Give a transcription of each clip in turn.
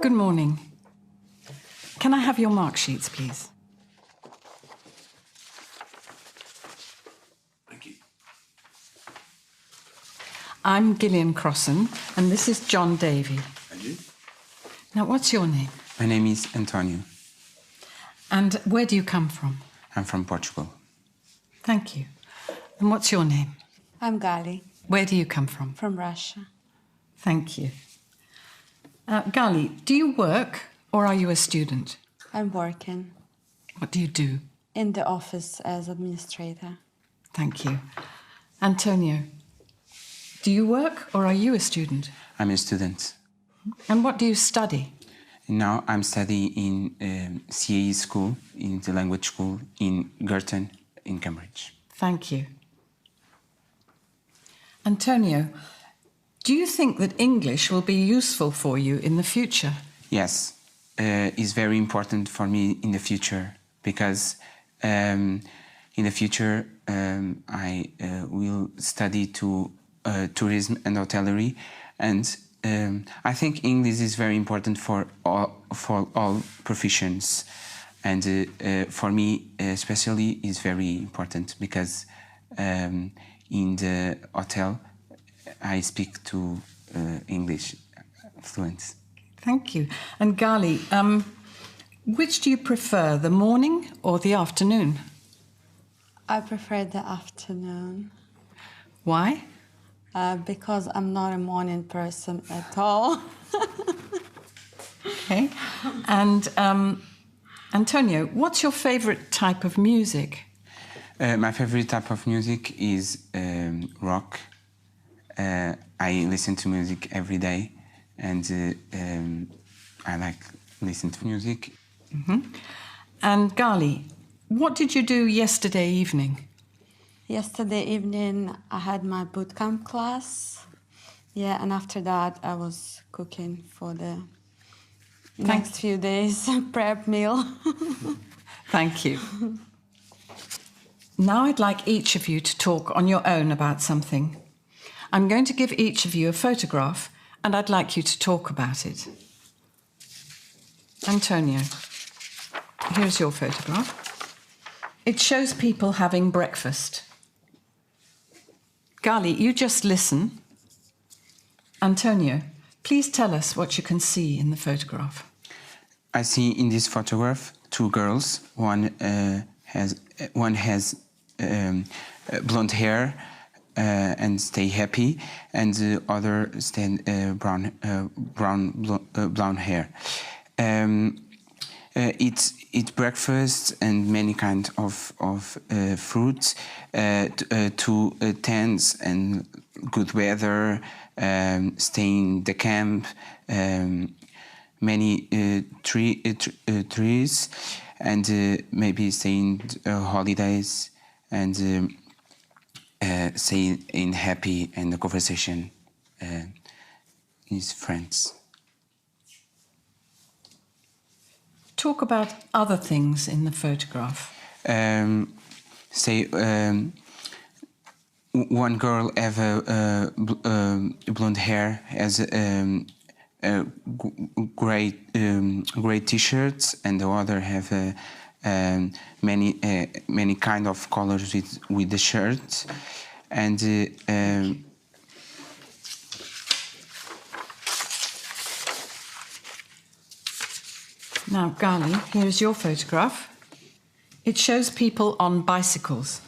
Good morning. Can I have your mark sheets, please? Thank you. I'm Gillian Crossan, and this is John Davey. And you? Now, what's your name? My name is António. And where do you come from? I'm from Portugal. Thank you. And what's your name? I'm Gali, Where do you come from? from Russia. Thank you. Gali, do you work or are you a student? I'm working What do you do? in the office as administrator. Thank you. Antonio, do you work or are you a student? I'm a student. And what do you study? Now I'm studying in CAE school, in the language school in Girton, in Cambridge. Thank you. Antonio, do you think that English will be useful for you in the future? Yes, it's very important for me in the future because in the future I will study tourism and hotellery, and I think English is very important for all professions, and for me especially is very important because in the hotel I speak to English fluent. Thank you. And Gali, which do you prefer, the morning or the afternoon? I prefer the afternoon Why? because I'm not a morning person at all. Okay. And Antonio, what's your favorite type of music? My favorite type of music is rock. I listen to music every day, and I like listen to music. And Gali, what did you do yesterday evening? Yesterday evening, I had my bootcamp class. Yeah, and after that, I was cooking for the next few days prep meal. Thank you. Now I'd like each of you to talk on your own about something. I'm going to give each of you a photograph, and I'd like you to talk about it. Antonio, here's your photograph. It shows people having breakfast. Gali, you just listen. Antonio, please tell us what you can see in the photograph. I see in this photograph two girls. One has blonde hair and stay happy, and the other stand blonde hair. Eat breakfast and many kind of fruits, to tents and good weather, stay in the camp, many trees, and maybe staying holidays, and stay in happy and the conversation is friends. Talk about other things in the photograph. One girl have a blonde hair, has gray t-shirts, and the other have many kind of colors with the shirt, and Now, Gali, here's your photograph. It shows people on bicycles.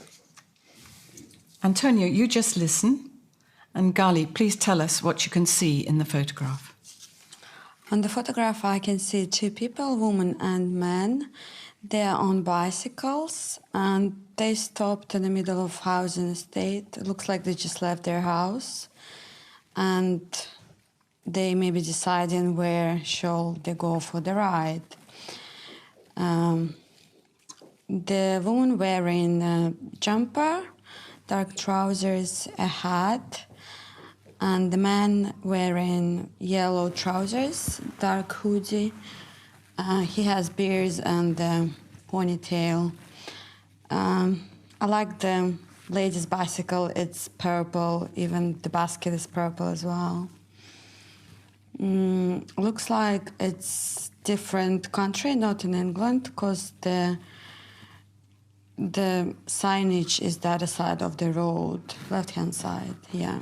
Antonio, you just listen. And Gali, please tell us what you can see in the photograph. On the photograph, I can see two people, woman and man. They are on bicycles, and they stopped in the middle of housing estate. It looks like they just left their house, and they may be deciding where should they go for the ride. The woman wearing a jumper, dark trousers, a hat, and the man wearing yellow trousers, dark hoodie. He has beard and a ponytail. I like the lady's bicycle. It's purple. Even the basket is purple as well. Looks like it's different country, not in England, because the signage is the other side of the road, left-hand side, yeah.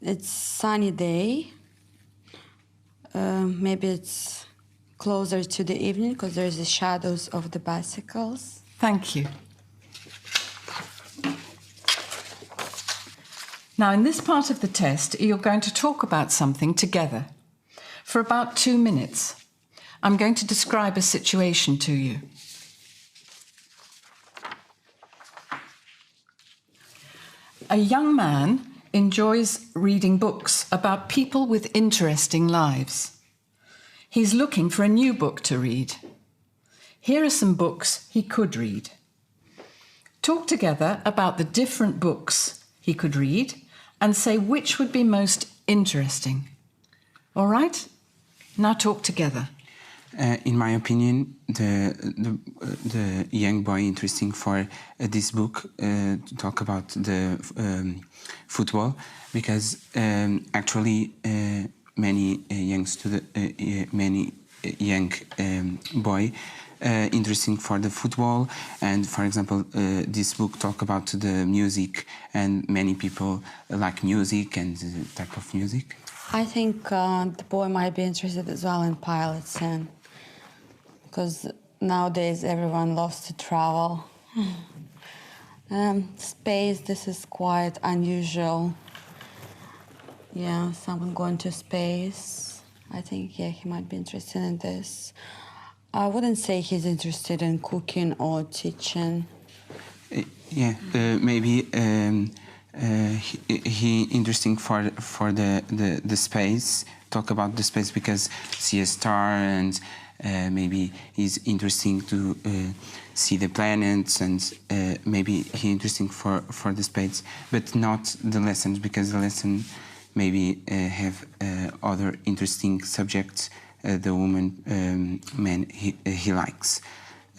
It's sunny day. Maybe it's closer to the evening because there's the shadows of the bicycles. Thank you. Now, in this part of the test, you're going to talk about something together for about 2 minutes. I'm going to describe a situation to you. A young man enjoys reading books about people with interesting lives. He's looking for a new book to read. Here are some books he could read. Talk together about the different books he could read and say which would be most interesting. All right? Now talk together. In my opinion, the young boy interesting for this book to talk about the football, because actually many young boy interesting for the football, and for example this book talk about the music, and many people like music and type of music. I think the boy might be interested as well in pilots, and because nowadays everyone loves to travel. Space, this is quite unusual. Yeah, someone going to space. I think, yeah, he might be interested in this. I wouldn't say he's interested in cooking or teaching. Maybe he interesting for the space. Talk about the space because see a star, and maybe he's interesting to see the planets, and maybe he interesting for the space, but not the lessons, because the lesson maybe have other interesting subjects. The woman, man he likes.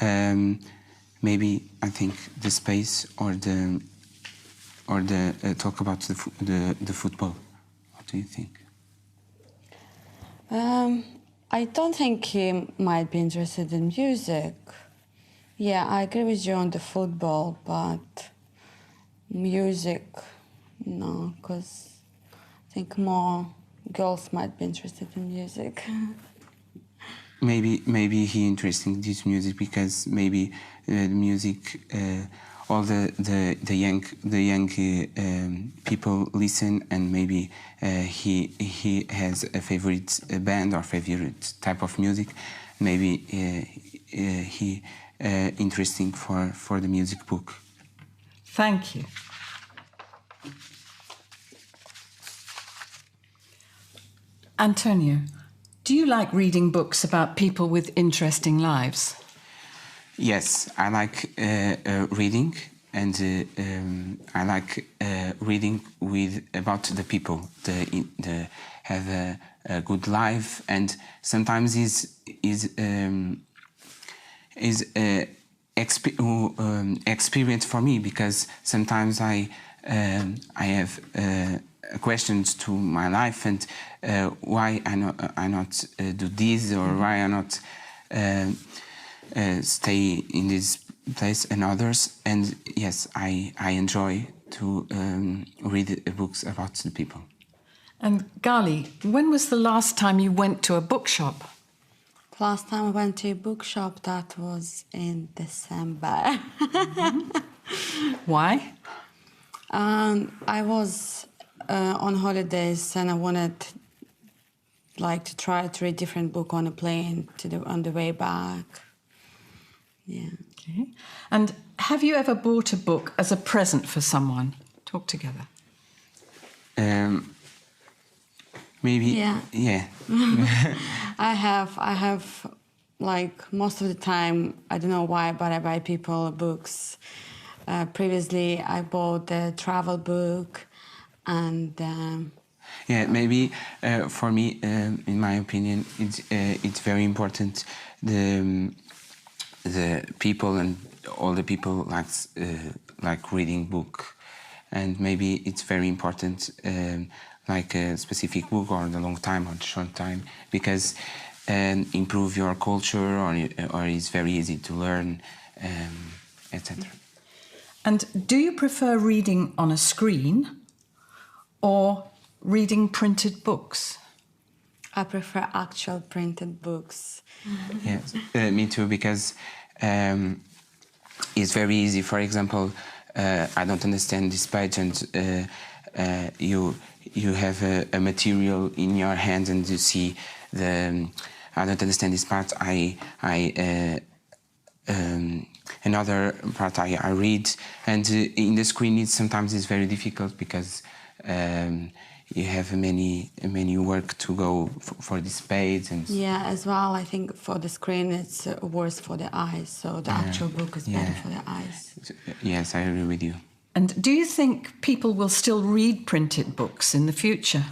Maybe I think the space or the talk about the football. What do you think? I don't think he might be interested in music. Yeah, I agree with you on the football, but music, no, because I think more girls might be interested in music. Maybe he interested in this music because maybe the music, all the young people listen, and maybe he has a favorite band or favorite type of music. Maybe he interesting for the music book. Thank you. Antonio, do you like reading books about people with interesting lives? Yes, I like reading, and I like reading about the people. The have a good life, and sometimes is experience for me, because sometimes I have questions to my life, and why I not do this, or why I not stay in this place and others. And yes, I enjoy to read books about the people. And Gali, when was the last time you went to a bookshop? Last time I went to a bookshop, that was in December. Why? I was on holidays, and I wanted to try to read different book on a plane on the way back. Yeah. Okay. And have you ever bought a book as a present for someone? Talk together. Maybe. Yeah. Yeah. I have like most of the time, I don't know why, but I buy people books. Previously, I bought the travel book, and yeah, maybe for me, in my opinion, it's very important. The people, and all the people like reading book, and maybe it's very important, like a specific book or the long time or the short time, because improve your culture, or it's very easy to learn, etc. And do you prefer reading on a screen or reading printed books? I prefer actual printed books. Yes, me too, because it's very easy. For example, I don't understand this page, and you have a material in your hand, and you see the I don't understand this part. Another part I read, and in the screen sometimes it's very difficult because you have many work to go for this page, and Yeah, as well, I think for the screen it's worse for the eyes, so the actual book is better for the eyes. yes, I agree with you. And do you think people will still read printed books in the future?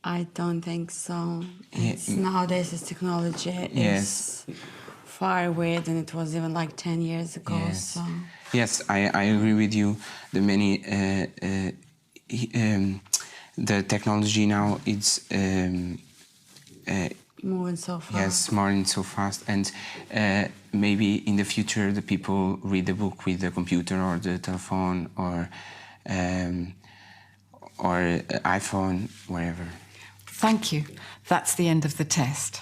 I don't think so. It's nowadays this technology is far away than it was even like 10 years ago. Yes, So yes, I agree with you. The many the technology now it's moving so fast. yes, moving so fast, and maybe in the future the people read the book with the computer or the telephone or iPhone, wherever. Thank you. That's the end of the test.